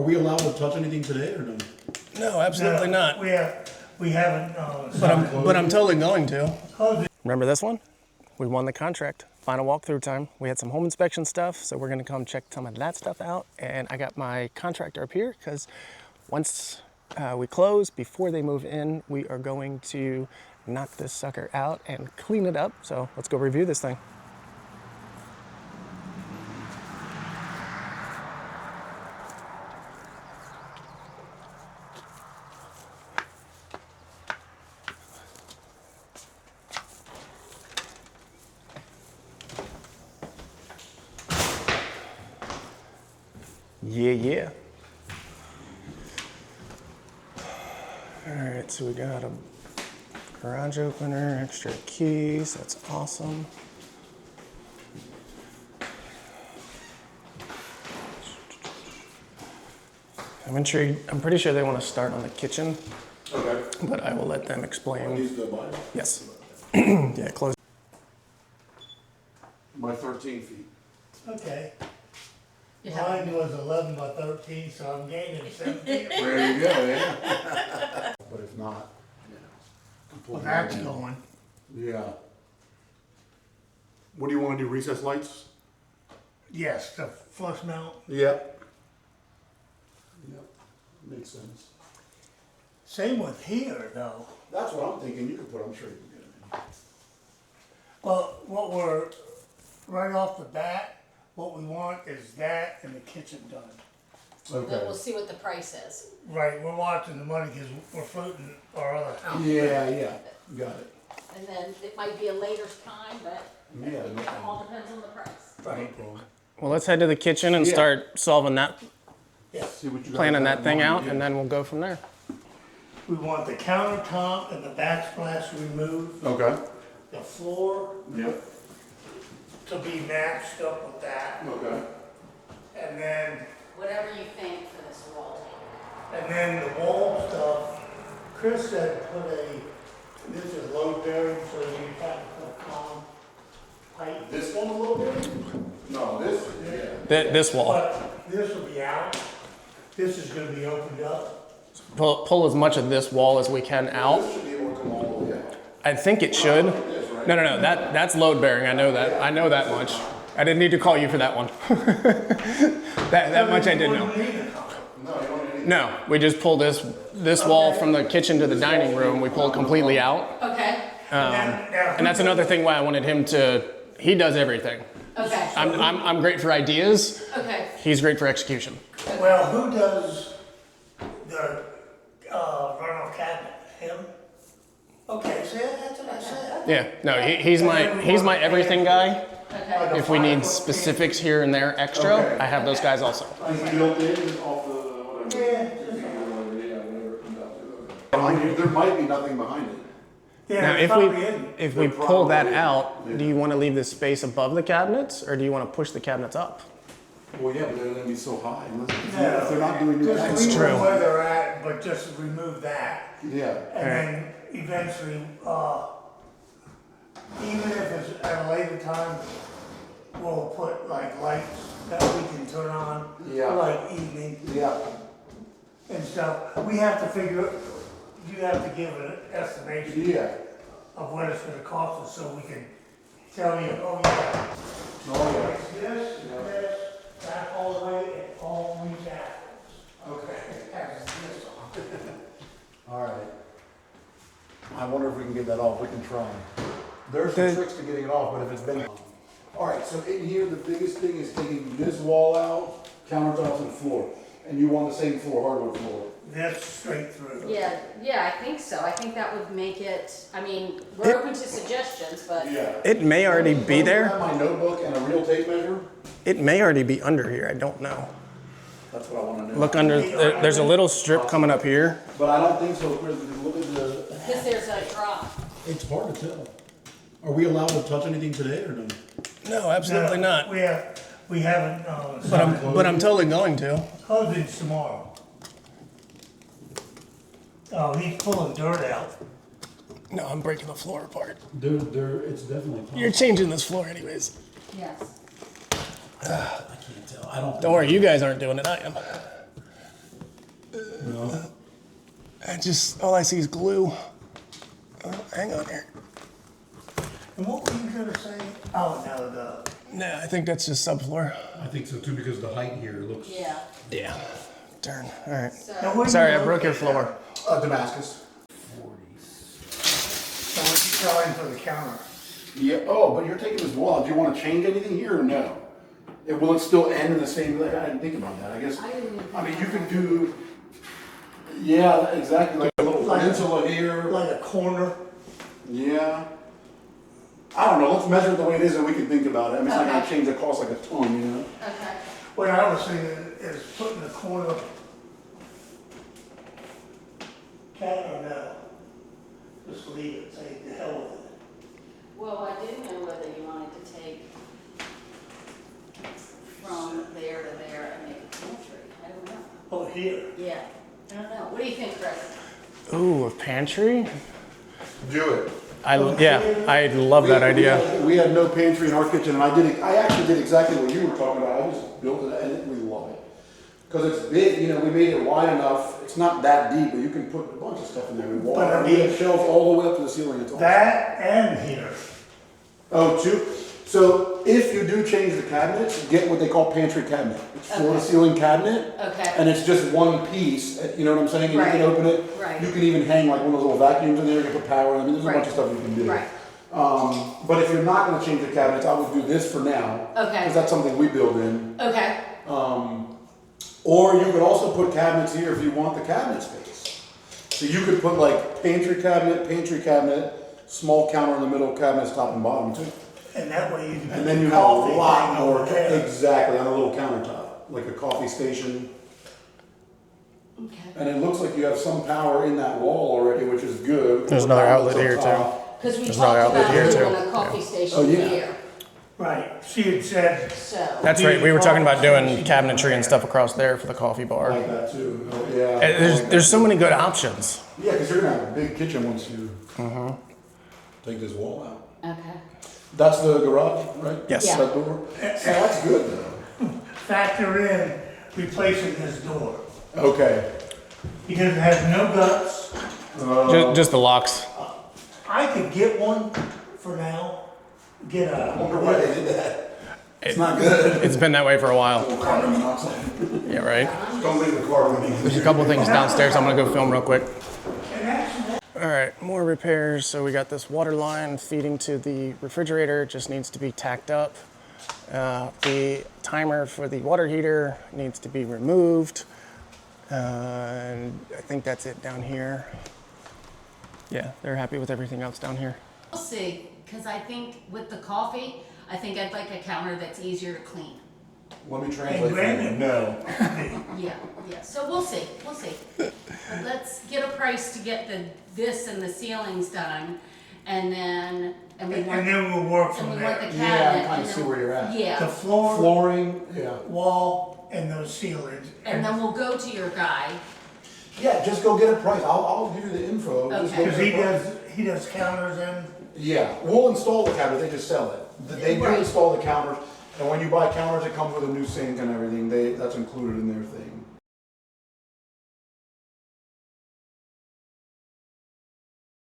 we allowed to touch anything today or no? No, absolutely not. We haven't. But I'm totally going to. Closed it. Remember this one? We won the contract. Final walkthrough time. We had some home inspection stuff, so we're gonna come check some of that stuff out. And I got my contractor up here because once we close, before they move in, we are going to knock this sucker out and clean it up. So let's go review this thing. Yeah. All right, so we got a garage opener, extra keys, that's awesome. I'm pretty sure they want to start on the kitchen. Okay. But I will let them explain. These the mine? Yes. Yeah, close. My 13 feet. Okay. Yeah. Mine was 11 by 13, so I'm gaining 17. There you go, yeah. But if not, Well, that's going. yeah. What do you want to do, recessed lights? Yes, the flush mount. Yep. Yep, makes sense. Same with here, though. That's what I'm thinking, you could put, I'm sure you can get it. Well, what we're, right off the bat, what we want is that and the kitchen done. Then Okay. we'll see what the price is. Right, we're watching the money because we're floating our other house. Yeah, got it. And then it might be a later time, but Yeah, no it problem. all depends on the price. Right. Well, let's head to the kitchen and Yeah. start solving that, Yeah. See what you guys planning got that thing in mind, out, yeah. and then we'll go from there. We want the countertop and the backsplash removed, Okay. the floor Yep. to be matched up with that, Okay. and then Whatever you think for this wall. And then the wall stuff, Chris said put this is load bearing, so you have to put pipe. This one a little bit? No, this, yeah. This wall. But this will be out, this is gonna be opened up. Pull as much of this wall as we can out. This should be able to come all the way out. I think it should. No, that's load bearing, I know that. I know that much. I didn't need to call you for that one. that much I did know. No, you don't need No, we just pull this wall from the kitchen to the dining room, we pull it completely out. Okay, And that's another thing why I wanted him to, he does everything. okay, I'm great for ideas, okay. he's great for execution. Well, who does the runoff cabinet? Him? Okay, see, that's what I said. Yeah, no, he's my everything guy. Okay. If we need specifics here and there extra, I have those guys also. Built in off the, whatever. Yeah. Whatever it comes out to. Behind you, there might be nothing behind it. Yeah, Now, it probably isn't. if we pull that out, do you want to leave this space above the cabinets, or do you want to push the cabinets up? Well, yeah, but they're gonna be so high, if they're not doing new. Just leave true. them where they're at, but just remove that. Yeah, And then eventually, even if it's at a later time, we'll put like lights that we can turn on, Yeah. like evening yeah, and stuff. We have to figure, you have to give an estimation yeah. of what it's gonna cost us so we can tell you, oh yeah, Oh, it's this, that all the way, it all reads out. Okay. It has this on. All right. I wonder if we can get that off, we can try. There's some tricks to getting it off, but if it's been. All right, so in here, the biggest thing is taking this wall out, countertops and floor. And you want the same floor, hardwood floor. This straight through. Yeah, I think so. I think that would make it, I mean, we're open to suggestions, but Yeah. It may already be I there. have my notebook and a real tape measure. It may already be under here, I don't know. That's what I wanna know. Look under, there's a little strip coming up here. But I don't think so, Chris, because look at the. because there's a drop. It's hard to tell. Are we allowed to touch anything today or no? No, absolutely not. We haven't, But I'm totally going to. closing's tomorrow. Oh, he's pulling dirt out. No, I'm breaking the floor apart. It's definitely possible. You're changing this floor anyways. Yes. I can't tell. I don't. Don't worry, you guys aren't doing it, I am. just, all I see is glue. Oh, hang on here. And what were you gonna say? Oh, no, No, I think that's just subfloor. I think so too, because the height here looks. Yeah, Yeah. Darn, all right. Now, where Sorry, you I broke your locate floor. Damascus. So what you selling for the counter? Yeah, oh, but you're taking this wall out. Do you want to change anything here or no? Will it still end in the same, like, I didn't think about that, I guess. I mean, you could do, yeah, exactly, like a little peninsula here. Like a corner? Yeah. I don't know, let's measure it the way it is and we can think about it. I mean, it's not gonna Okay. change the cost like a ton, you know? okay. What I was thinking is putting the corner. Can or no? Just leave it, say the hell with it. Well, I didn't know whether you wanted to take from there to there and make a pantry. I don't know. Oh, here. Yeah, I don't know. What do you think, Chris? Ooh, a pantry? Do it. I love that idea. We had no pantry in our kitchen, and I actually did exactly what you were talking about. I just built it, and we love it. Because it's big, you know, we made it wide enough. It's not that deep, but you can put a bunch of stuff in there. But I We mean- have shelves all the way up to the ceiling. It's awesome. That and here. Oh, two. So if you do change the cabinets, get what they call pantry cabinet. It's floor to Okay. ceiling cabinet. Okay. And it's just one piece, you know what I'm saying? And Right. you can open it. Right. You can even hang like one of those little vacuums in there, you can put power in. I mean, there's a bunch Right. of stuff you can do. Right. But if you're not gonna change the cabinets, I would do this for now. Okay. Because that's something we build in. Okay, Or you could also put cabinets here if you want the cabinet space. So you could put like pantry cabinet, small counter in the middle, cabinets top and bottom too. And that way you can. And put then the you have a coffee lot thing more, over there. exactly, on a little countertop, like a coffee station. okay. And it looks like you have some power in that wall already, which is good. There's another outlet Up here, top. Because we There's another talked outlet about here, doing too. a coffee Oh, station yeah. here, Right, she had said. so. That's right. We were talking about doing cabinetry and stuff across there for the coffee I bar. like that too, oh, yeah. There's so many good options. Yeah, because you're gonna have a big kitchen once you take this wall out. Okay. That's the garage, right? Yes. Yeah. That door? So that's good though. Factor in replacing this door. Okay. Because it has no guts. Just the locks. I could get one for now. Get I a. wonder why they did that. It's not good. It's been that way for a while. Carbon monoxide. Yeah, right? Don't leave the carbon. There's a couple things downstairs I'm gonna go film real quick. And actually, All right, more repairs. So we got this water line feeding to the refrigerator, just needs to be tacked up. The timer for the water heater needs to be removed. And I think that's it down here. Yeah, they're happy with everything else down here. We'll see, because I think with the coffee, I think I'd like a counter that's easier to clean. Let me And translate for you. Brandon. No. Yeah, so we'll see. But let's get a price to get this and the ceilings done, and then, and we want, and then we'll work and from we want the there. cabinet. Yeah, I kinda and see then- where you're at. The Yeah, floor, Flooring, yeah. wall, and those ceilings. and then we'll go to your guy. Yeah, just go get a price. I'll give you the info. Just Okay. go Because get a price. he does counters in. Yeah, we'll install the cabinet, they just sell it. They do Right. install the counters, and when you buy counters, it comes with a new sink and everything, that's included in their thing.